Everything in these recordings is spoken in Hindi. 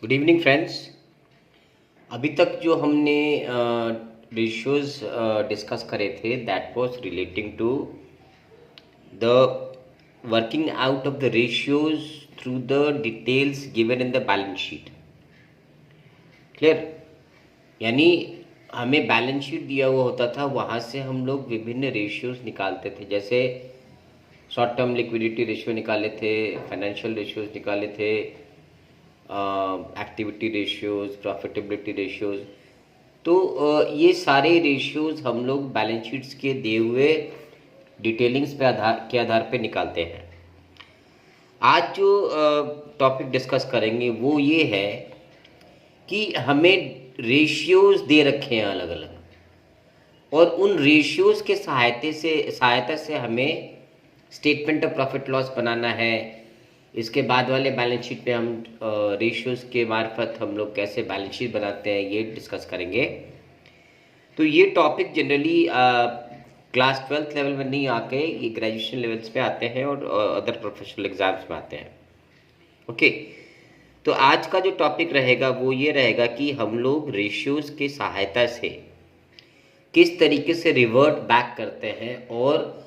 Good evening friends. अभी तक जो हमने रेशियोज डिस्कस करे थे that was relating to the working out of the ratios through the details given in the balance sheet. Clear? यानी हमें बैलेंस शीट दिया हुआ होता था, वहाँ से हम लोग विभिन्न रेशियोज निकालते थे। जैसे शॉर्ट टर्म लिक्विडिटी रेशियो निकाले थे, फाइनेंशियल रेशियोज निकाले थे, एक्टिविटी रेशियोज, प्रॉफिटेबिलिटी रेशियोज। तो ये सारे रेशियोज हम लोग बैलेंस शीट्स के दिए हुए डिटेलिंग्स के आधार पे निकालते हैं। आज जो टॉपिक डिस्कस करेंगे वो ये है कि हमें रेशियोज दे रखे हैं अलग अलग, और उन रेशियोज के सहायता से हमें स्टेटमेंट ऑफ प्रॉफिट लॉस बनाना है। इसके बाद वाले बैलेंस शीट पे हम रेशियोज के मार्फत हम लोग कैसे बैलेंस शीट बनाते हैं ये डिस्कस करेंगे। तो ये topic generally class 12th level में नहीं आके ये ग्रेजुएशन लेवल्स पे आते हैं और अदर प्रोफेशनल एग्जाम्स में आते हैं। ओके, तो आज का जो टॉपिक रहेगा वो ये रहेगा कि हम लोग रेशियोज की सहायता से किस तरीके से रिवर्ट बैक करते हैं और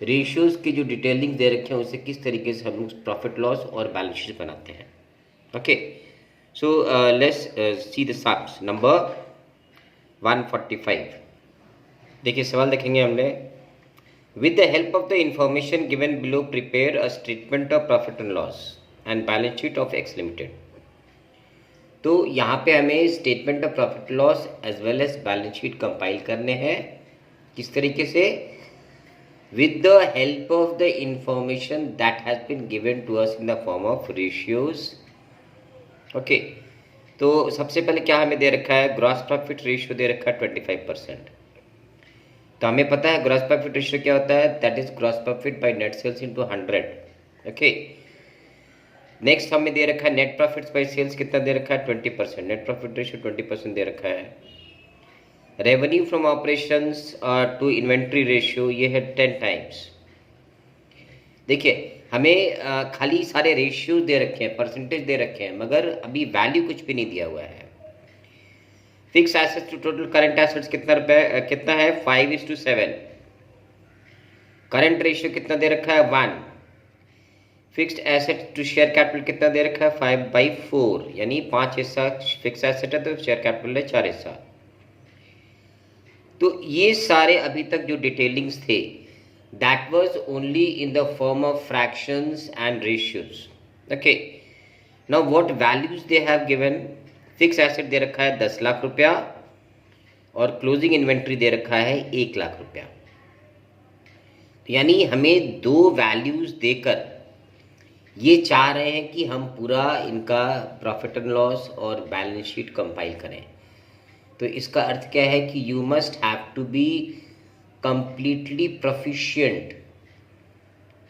रेशियोज की जो डिटेलिंग दे रखे हैं उसे किस तरीके से हम लोग प्रॉफिट लॉस और बैलेंस शीट बनाते हैं। Okay, so let's see the sums. Number 145। देखिए सवाल देखेंगे हमने। With the help of the information given below prepare a statement of profit and loss and balance sheet of X limited. तो यहाँ पे हमें statement of profit loss as well as balance sheet compile करने हैं। किस तरीके से? with the help of the information that has been given to us in the form of ratios. okay, तो सबसे पहले क्या हमें दे रखा है? ग्रॉस प्रॉफिट रेशियो दे रखा है 25%। तो हमें पता है ग्रॉस प्रॉफिट रेशियो क्या होता है, that is gross profit by net sales into 100। Okay, next हमें दे रखा है नेट प्रॉफिट्स बाय सेल्स कितना दे रखा है? 20%। नेट प्रॉफिट रेशियो 20% दे रखा है। Revenue from operations to inventory ratio ये है 10 टाइम्स। देखिए हमें खाली सारे रेशियो दे रखे हैं, परसेंटेज दे रखे हैं, मगर अभी वैल्यू कुछ भी नहीं दिया हुआ है। Fix assets to total current assets कितना है? 5:7। करंट रेशियो कितना दे रखा है? 1। Fixed asset to share capital कितना दे रखा है? 5/4, यानी 5 हिस्सा फिक्स एसेट है तो शेयर कैपिटल है 4 हिस्सा। तो ये सारे अभी तक जो डिटेलिंग्स थे that was only in the form of fractions and ratios. Okay, now what values they have given. Fix asset दे रखा है 10 लाख रुपया और क्लोजिंग इन्वेंट्री दे रखा है 1 लाख रुपया। यानी हमें दो वैल्यूज देकर ये चाह रहे हैं कि हम पूरा इनका प्रॉफिट एंड लॉस और बैलेंस शीट कंपाइल करें। तो इसका अर्थ क्या है कि you must have to be completely proficient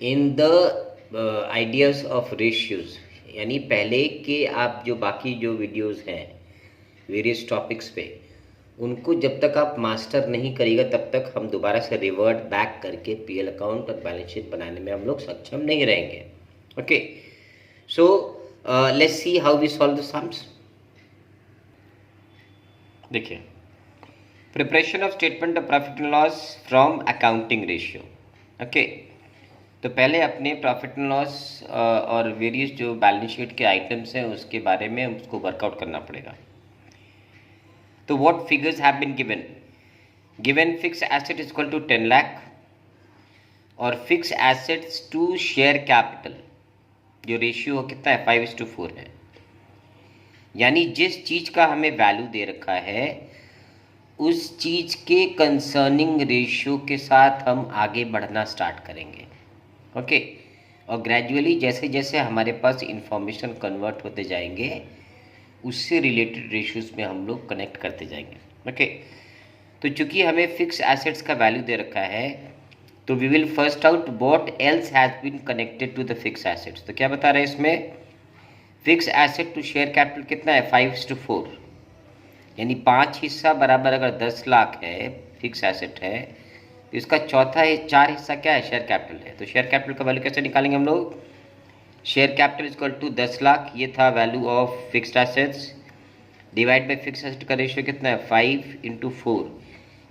in the ideas of ratios. यानी पहले के आप जो बाकी जो वीडियोस हैं वेरियस टॉपिक्स पे, उनको जब तक आप मास्टर नहीं करिएगा तब तक हम दोबारा से रिवर्ट बैक करके पीएल अकाउंट और बैलेंस शीट बनाने में हम लोग सक्षम नहीं रहेंगे। Okay, so let's see how we solve the sums. देखिए, preparation of statement of profit and loss from accounting ratio. Okay, तो पहले अपने प्रॉफिट एंड लॉस और वेरियस जो बैलेंस शीट के आइटम्स हैं उसके बारे में उसको वर्कआउट करना पड़ेगा। तो what figures have been given? Given fix asset is equal to 10 lakh और fix assets to share capital जो रेशियो कितना है? 5:4 है। यानी जिस चीज का हमें वैल्यू दे रखा है उस चीज के कंसर्निंग रेशियो के साथ हम आगे बढ़ना स्टार्ट करेंगे। ओके, और ग्रेजुअली जैसे जैसे हमारे पास इंफॉर्मेशन कन्वर्ट होते जाएंगे उससे रिलेटेड रेशियोज में हम लोग कनेक्ट करते जाएंगे। ओके, तो चूंकि हमें फिक्स एसेट्स का वैल्यू दे रखा है तो we will first out what else has been connected to the fix assets. तो क्या बता रहे हैं इसमें? Fix asset to share capital कितना है? 5:4, यानी 5 हिस्सा बराबर अगर 10 लाख है फिक्स एसेट है तो इसका 4 हिस्सा क्या है? शेयर कैपिटल है। तो शेयर कैपिटल का वैल्यू कैसे निकालेंगे हम लोग? Share capital equal to 10 lakh, ये था value of fixed assets, divide by fix asset का रेशियो कितना है 5 इंटू 4,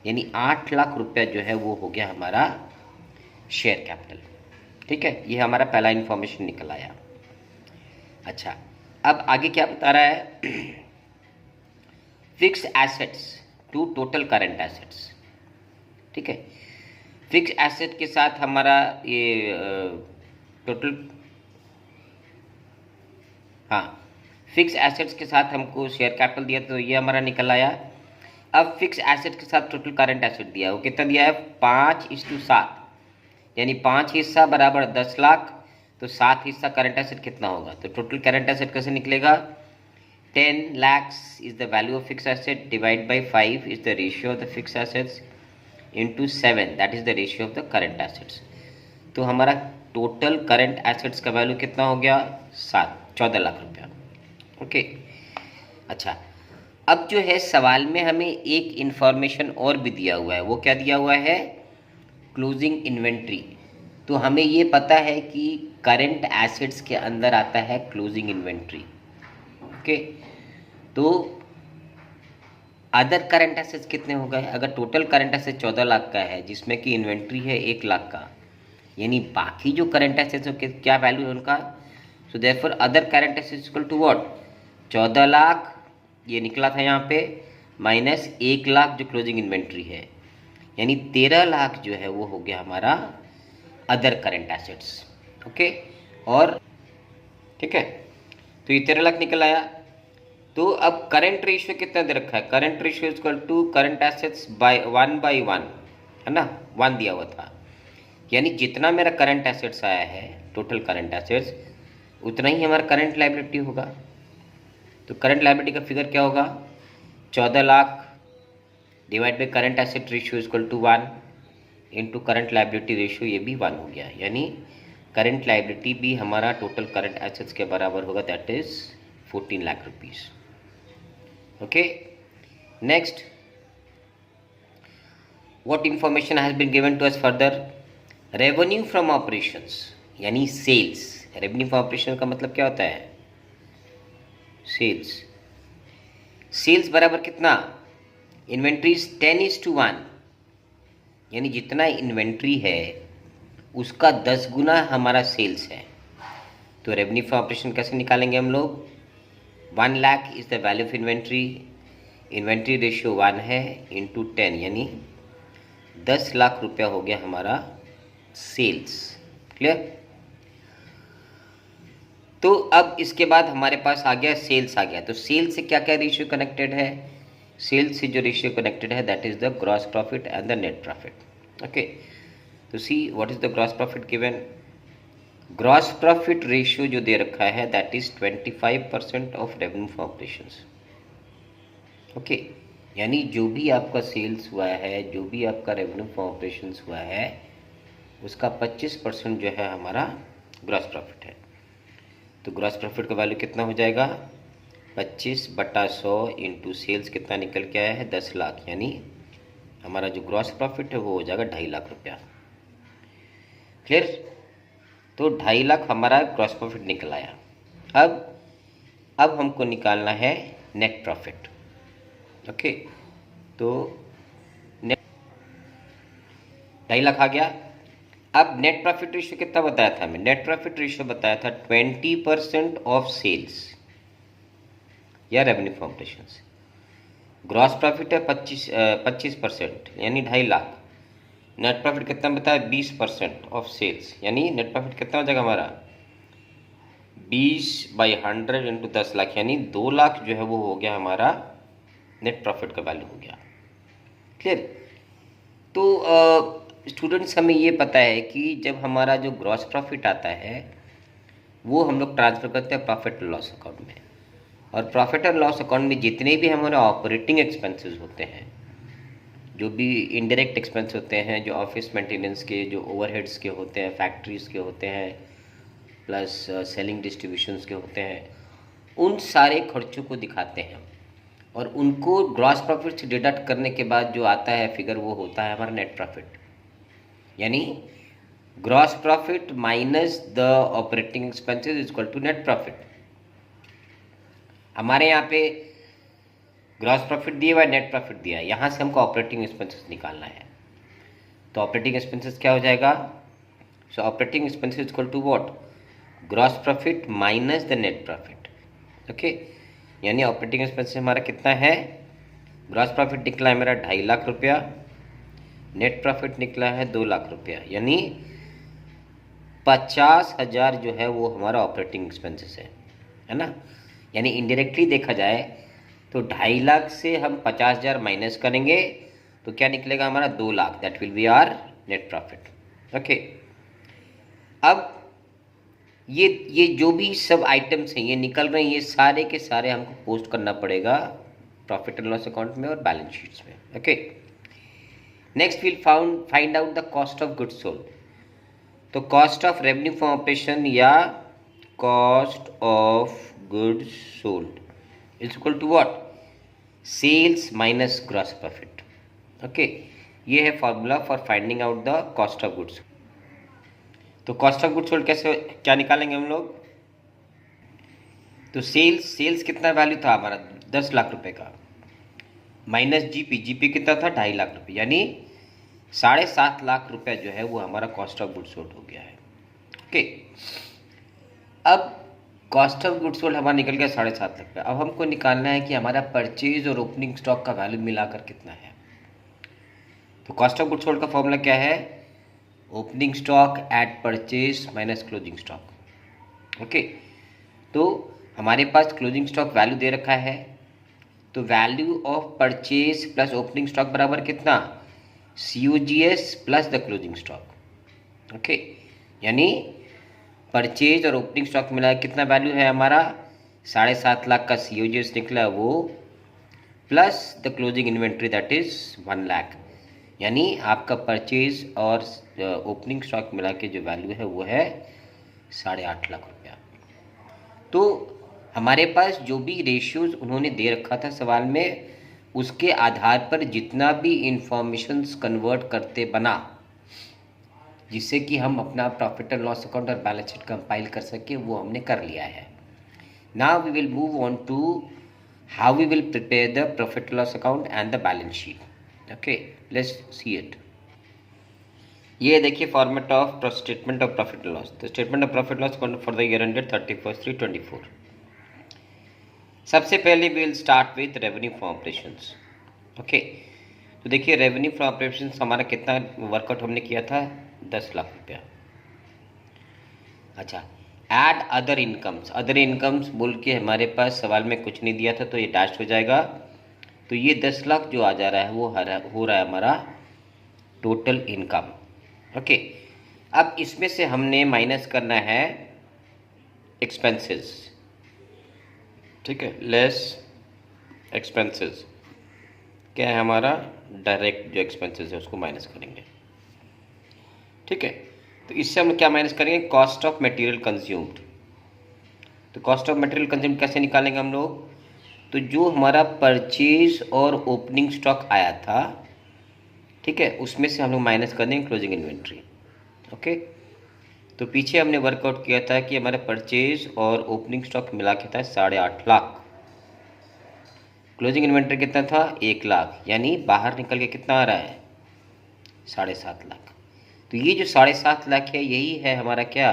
यानी 8 लाख रुपया जो है वो हो गया हमारा शेयर कैपिटल। ठीक है, ये हमारा पहला इंफॉर्मेशन निकल आया। अच्छा, अब आगे क्या बता रहा है, fix assets to total current assets. ठीक है, फिक्स एसेट के साथ हमारा ये टोटल, हाँ, फिक्स एसेट्स के साथ हमको शेयर कैपिटल दिया तो ये हमारा निकल आया। अब फिक्स एसेट के साथ टोटल करंट एसेट दिया, वो कितना दिया है 5:7, यानी 5 हिस्सा बराबर 10 लाख, तो 7 हिस्सा करंट एसेट कितना होगा, तो टोटल करंट एसेट कैसे निकलेगा, 10 lakhs is the value of fix asset divide by 5 is the ratio of the fix assets into 7 that is the ratio of the current assets. तो हमारा टोटल करंट एसेट्स का वैल्यू कितना हो गया 14 लाख रुपया। ओके, अच्छा, अब जो है सवाल में हमें एक इंफॉर्मेशन और भी दिया हुआ है, वो क्या दिया हुआ है, क्लोजिंग इन्वेंट्री। तो हमें ये पता है कि करंट एसेट्स के अंदर आता है क्लोजिंग इन्वेंट्री। ओके, तो अदर करंट एसेट्स कितने हो गए, अगर टोटल करंट एसेट 14 लाख का है जिसमें कि इन्वेंट्री है 1 लाख का, यानी बाकी जो करंट एसेट्स क्या वैल्यू है उनका, so therefore other current assets equal to what, 14 lakh ये निकला था यहाँ पे, माइनस 1 लाख जो क्लोजिंग इन्वेंट्री है, यानी 13 लाख जो है वो हो गया हमारा अदर करंट एसेट्स। ओके, और ठीक है, तो ये 13 लाख निकल आया। तो अब करंट रेशियो कितना दे रखा है, current ratio equal to current assets by 1/1, है ना, 1 दिया हुआ था, यानी जितना मेरा करंट एसेट्स आया है टोटल करंट एसेट्स उतना ही हमारा करंट लायबिलिटी होगा। तो करंट लायबिलिटी का फिगर क्या होगा, 14 lakh divide by current asset ratio equal to 1 into current liability ratio, ये भी 1 हो गया, यानी करंट लायबिलिटी भी हमारा टोटल करंट एसेट्स के बराबर होगा, that is 14 lakh rupees. Okay, next, what information has been given to us further, revenue from operations यानी सेल्स। रेवेन्यू फ्रॉम ऑपरेशन का मतलब क्या होता है, सेल्स। सेल्स बराबर कितना, इन्वेंट्रीज 10:1, यानी जितना इन्वेंट्री है उसका 10 गुना हमारा सेल्स है। तो रेवेन्यू फ्रॉम ऑपरेशन कैसे निकालेंगे हम लोग, 1 lakh is the value of inventory, inventory ratio 1 है इंटू 10, यानी 10 लाख रुपया हो गया हमारा सेल्स। क्लियर, तो अब इसके बाद हमारे पास आ गया सेल्स आ गया, तो सेल्स से क्या क्या रेशियो कनेक्टेड है, सेल्स से जो रेशियो कनेक्टेड है that is the gross profit and the net profit. Okay, तो see what is the gross profit given, gross profit ratio जो दे रखा है that is 25% of revenue from operations. Okay, यानी जो भी आपका सेल्स हुआ है, जो भी आपका रेवेन्यू फ्रॉम ऑपरेशंस हुआ है उसका 25% जो है हमारा ग्रॉस प्रॉफिट है। तो ग्रॉस प्रॉफिट का वैल्यू कितना हो जाएगा, 25/100 इंटू सेल्स कितना निकल के आया है 10 लाख, यानी हमारा जो ग्रॉस प्रॉफिट है वो हो जाएगा 2.5 लाख रुपया। क्लियर, तो 2.5 लाख हमारा ग्रॉस प्रॉफिट निकल आया। अब हमको निकालना है नेट प्रॉफिट। ओके, तो नेट 2.5 लाख आ गया। अब नेट प्रॉफिट रेशियो कितना बताया था हमें, नेट प्रॉफिट रेशियो बताया था 20% ऑफ सेल्स या revenue from operations. Gross profit है 25% यानी 2.5 लाख, नेट प्रॉफिट कितना बताया 20% ऑफ सेल्स, यानी नेट प्रॉफिट कितना हो जाएगा हमारा 20/100 इंटू 10 लाख, यानी 2 लाख जो है वो हो गया हमारा नेट प्रॉफिट का वैल्यू हो गया। क्लियर, तो स्टूडेंट्स हमें ये पता है कि जब हमारा जो ग्रॉस प्रॉफिट आता है वो हम लोग ट्रांसफ़र करते हैं प्रॉफिट एंड लॉस अकाउंट में, और प्रॉफिट एंड लॉस अकाउंट में जितने भी हमारे ऑपरेटिंग एक्सपेंसेस होते हैं, जो भी इनडायरेक्ट एक्सपेंस होते हैं, जो ऑफिस मेंटेनेंस के, जो ओवरहेड्स के होते हैं, फैक्ट्रीज़ के होते हैं, प्लस सेलिंग डिस्ट्रीब्यूशंस के होते हैं, उन सारे खर्चों को दिखाते हैं और उनको ग्रॉस प्रॉफिट से डिडक्ट करने के बाद जो आता है फिगर वो होता है हमारा नेट प्रॉफिट। यानी gross profit minus the operating expenses is equal to net profit. हमारे यहाँ पे ग्रॉस प्रॉफिट दिया हुआ है, नेट प्रॉफिट दिया है, यहाँ से हमको ऑपरेटिंग एक्सपेंसेस निकालना है। तो ऑपरेटिंग एक्सपेंसेस क्या हो जाएगा? So operating expenses equal to what? Gross profit minus the net profit. Okay, यानी ऑपरेटिंग एक्सपेंसेस हमारा कितना है? ग्रॉस प्रॉफिट निकला है मेरा 2.5 लाख रुपया, नेट प्रॉफिट निकला है 2 लाख रुपया, यानी 50,000 जो है वो हमारा ऑपरेटिंग एक्सपेंसेस है ना। यानी इनडायरेक्टली देखा जाए तो 2.5 लाख से हम 50,000 माइनस करेंगे तो क्या निकलेगा हमारा? 2 lakh. That will be our net profit. Okay, अब ये जो भी सब आइटम्स हैं ये निकल रहे हैं, ये सारे के सारे हमको पोस्ट करना पड़ेगा प्रॉफिट एंड लॉस अकाउंट में और बैलेंस शीट्स में। Okay, next will find out the cost of goods sold. तो cost of revenue from operation या cost of goods sold is equal to what? Sales minus gross profit. Okay, ये है formula for finding out the cost of goods. तो कॉस्ट ऑफ गुड्स सोल्ड कैसे क्या निकालेंगे हम लोग? तो सेल्स कितना वैल्यू था हमारा? 10 लाख रुपए का, माइनस जीपी कितना था? 2.5 लाख रुपए, यानी 7.5 लाख रुपए जो है वो हमारा कॉस्ट ऑफ गुड्स सोल्ड हो गया है। ओके, अब कॉस्ट ऑफ गुड्स सोल्ड हमारा निकल गया 7.5 लाख रुपये। अब हमको निकालना है कि हमारा परचेज और ओपनिंग स्टॉक का वैल्यू मिलाकर कितना है। तो कॉस्ट ऑफ गुड्स सोल्ड का फॉर्मूला क्या है? Opening stock at purchase minus closing stock. Okay, तो हमारे पास क्लोजिंग स्टॉक वैल्यू दे रखा है, तो value of purchase plus opening stock बराबर कितना? COGS plus the closing stock. Okay, यानी परचेज और ओपनिंग स्टॉक मिला कितना वैल्यू है हमारा? 7.5 लाख का COGS निकला वो, plus the closing inventory that is 1 lakh, यानी आपका परचेज और ओपनिंग स्टॉक मिला के जो वैल्यू है वो है 8.5 लाख रुपया। तो हमारे पास जो भी रेशियोज उन्होंने दे रखा था सवाल में, उसके आधार पर जितना भी इंफॉर्मेशंस कन्वर्ट करते बना, जिससे कि हम अपना प्रॉफिट एंड लॉस अकाउंट और बैलेंस शीट कंपाइल कर सके, वो हमने कर लिया है। Now we will move on to how we will prepare the profit loss account and the balance sheet. Okay, let's see it. ये देखिए format of statement of profit and loss. तो statement of profit loss for the year ended 31/3/24। सबसे पहले we will start with revenue from operations. Okay, तो देखिए रेवेन्यू फ्रॉम ऑपरेशंस हमारा कितना वर्कआउट हमने किया था? 10 लाख रुपया। अच्छा, add other incomes. Other incomes बोल के हमारे पास सवाल में कुछ नहीं दिया था, तो ये डैश हो जाएगा। तो ये 10 लाख जो आ जा रहा है वो हो रहा है हमारा टोटल इनकम। ओके, अब इसमें से हमने माइनस करना है एक्सपेंसेस। ठीक है, लेस एक्सपेंसेस क्या है हमारा? डायरेक्ट जो एक्सपेंसेस है उसको माइनस करेंगे। ठीक है, तो इससे हम क्या माइनस करेंगे? Cost of material consumed. तो कॉस्ट ऑफ मटेरियल कंज्यूम्ड कैसे निकालेंगे हम लोग? तो जो हमारा परचेज और ओपनिंग स्टॉक आया था, ठीक है, उसमें से हम लोग माइनस कर देंगे क्लोजिंग इन्वेंट्री। ओके, तो पीछे हमने वर्कआउट किया था कि हमारा परचेज और ओपनिंग स्टॉक मिला के था 8.5 लाख, क्लोजिंग इन्वेंट्री कितना था? 1 लाख, यानी बाहर निकल के कितना आ रहा है? 7.5 लाख। तो ये जो 7.5 लाख है यही है हमारा क्या?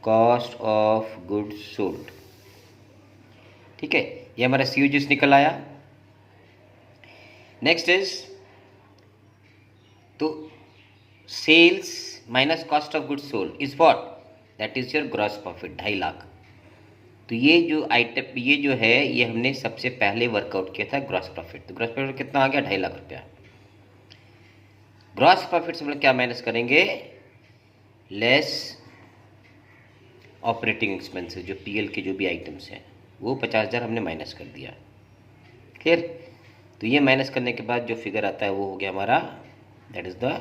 Cost of goods sold. ठीक है, ये हमारा COGS निकल आया। नेक्स्ट इज, तो sales minus cost of goods sold is what? That is your gross profit, 2.5 lakh. तो ये जो आइटम ये जो है ये हमने सबसे पहले वर्कआउट किया था ग्रॉस प्रॉफिट। तो ग्रॉस प्रॉफिट कितना आ गया? 2.5 लाख रुपया। ग्रॉस प्रॉफिट से हम लोग क्या माइनस करेंगे? लेस ऑपरेटिंग एक्सपेंसेस, जो PL के जो भी आइटम्स हैं वो 50,000 हमने माइनस कर दिया। क्लियर? तो ये माइनस करने के बाद जो फिगर आता है वो हो गया हमारा, that is the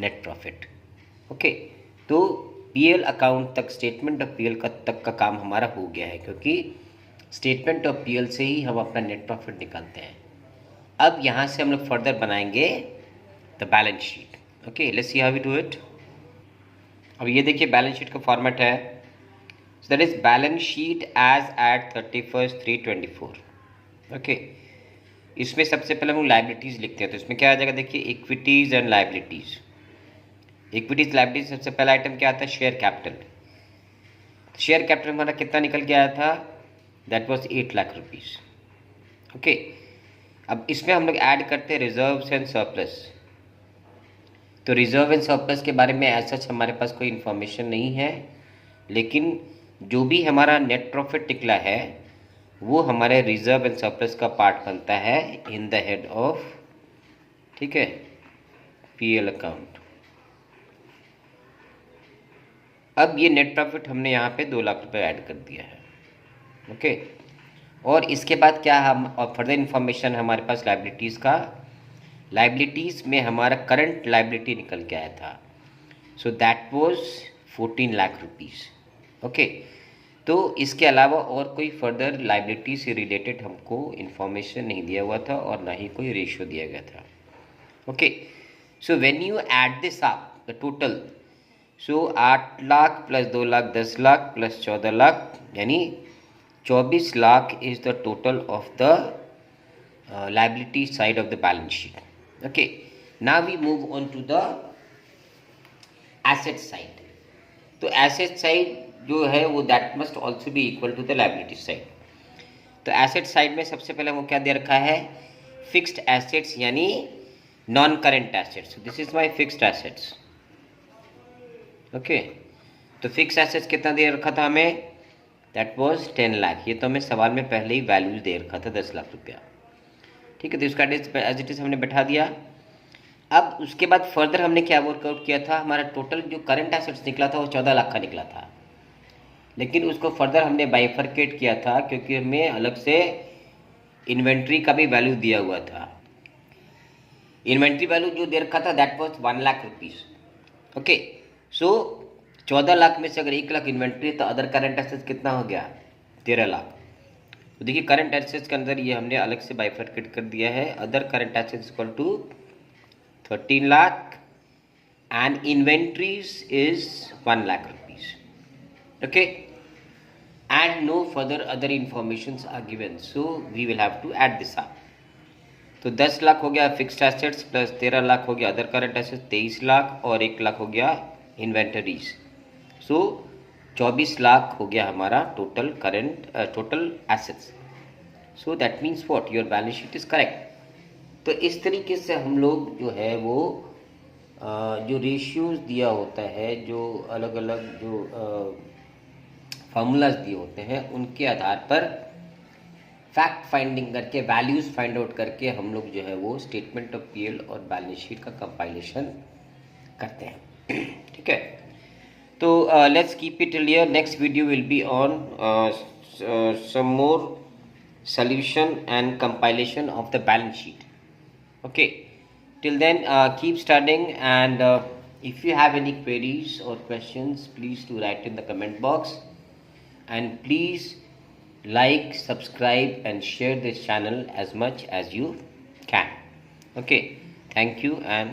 net profit. Okay, तो PL अकाउंट तक, स्टेटमेंट ऑफ PL तक का काम हमारा हो गया है, क्योंकि स्टेटमेंट ऑफ PL से ही हम अपना नेट प्रॉफिट निकालते हैं। अब यहाँ से हम लोग फर्दर बनाएंगे the balance sheet. Okay, let's see how we do it. अब ये देखिए बैलेंस शीट का फॉर्मेट है, so that is balance sheet as at 31/3/24। Okay, इसमें सबसे पहले हम लोग लाइबिलिटीज़ लिखते हैं, तो इसमें क्या आ जाएगा देखिए, equities and liabilities. Equities liabilities सबसे पहला आइटम क्या आता है, शेयर कैपिटल। शेयर कैपिटल हमारा कितना निकल के आया था, that was 8 lakh rupees. Okay, अब इसमें हम लोग ऐड करते हैं रिजर्व्स एंड सरप्लस। तो रिजर्व एंड सरप्लस के बारे में ऐसा हमारे पास कोई इन्फॉर्मेशन नहीं है, लेकिन जो भी हमारा नेट प्रॉफिट निकला है वो हमारे रिजर्व एंड सरप्लस का पार्ट बनता है इन द हेड ऑफ, ठीक है, पीएल अकाउंट। अब ये नेट प्रॉफिट हमने यहाँ पे 2 लाख रुपए ऐड कर दिया है। ओके, और इसके बाद क्या हम और फर्दर इन्फॉर्मेशन हमारे पास लाइबिलिटीज़ का, लाइबिलिटीज़ में हमारा करंट लाइबिलिटी निकल के आया था, so that was 14 lakh rupees. Okay, तो इसके अलावा और कोई फर्दर लाइबिलिटी से रिलेटेड हमको इन्फॉर्मेशन नहीं दिया हुआ था और ना ही कोई रेशियो दिया गया था। Okay, so when you add this up the total, so 8 lakh plus 2 lakh 10 lakh plus 14 lakh यानी 24 lakh is the total of the liability side of the balance sheet. Okay, now we move on to the asset side. तो asset side जो है वो that must also be equal to the liability side. तो asset side में सबसे पहले वो क्या दे रखा है, fixed assets यानी non current assets. So this is my fixed assets. Okay, तो fixed assets कितना दे रखा था हमें, that was 10 लाख। ये तो हमें सवाल में पहले ही वैल्यूज दे रखा था 10 लाख रुपया, ठीक है। तो इसका एज इट इज हमने बैठा दिया। अब उसके बाद फर्दर हमने क्या वर्कआउट किया था, हमारा टोटल जो करंट एसेट्स निकला था वो 14 लाख का निकला था, लेकिन उसको फर्दर हमने बाइफरकेट किया था क्योंकि हमें अलग से इन्वेंट्री का भी वैल्यू दिया हुआ था। इन्वेंट्री वैल्यू जो दे रखा था that was 1 lakh rupees. Okay, so 14 lakh में से अगर 1 लाख इन्वेंट्री तो अदर करंट एसेट्स कितना हो गया, 13 लाख। तो देखिए करंट एसेट्स के अंदर ये हमने अलग से बाइफरकेट कर दिया है, other current assets equal to 13 lakh and inventories is 1 lakh rupees. Okay, and no further other informations are given, so we will have to add this up. तो 10 लाख हो गया फिक्स्ड एसेट्स प्लस 13 लाख हो गया अदर करंट एसेट्स 23 लाख और 1 लाख हो गया इन्वेंटरीज, सो 24 लाख हो गया हमारा total current total assets. So that means what, your balance sheet is correct. तो इस तरीके से हम लोग जो है वो जो रेशियोज दिया होता है, जो अलग अलग जो फार्मूलाज दिए होते हैं उनके आधार पर फैक्ट फाइंडिंग करके वैल्यूज फाइंड आउट करके हम लोग जो है वो स्टेटमेंट ऑफ पीएल और बैलेंस शीट का कंपाइलेशन करते हैं, ठीक है। तो let's keep it till here. Next video will be on some more solution and compilation of the balance sheet. Okay, till then keep studying, and if you have any queries or questions, please do write in the comment box, and please like, subscribe and share this channel as much as you can. Okay, thank you and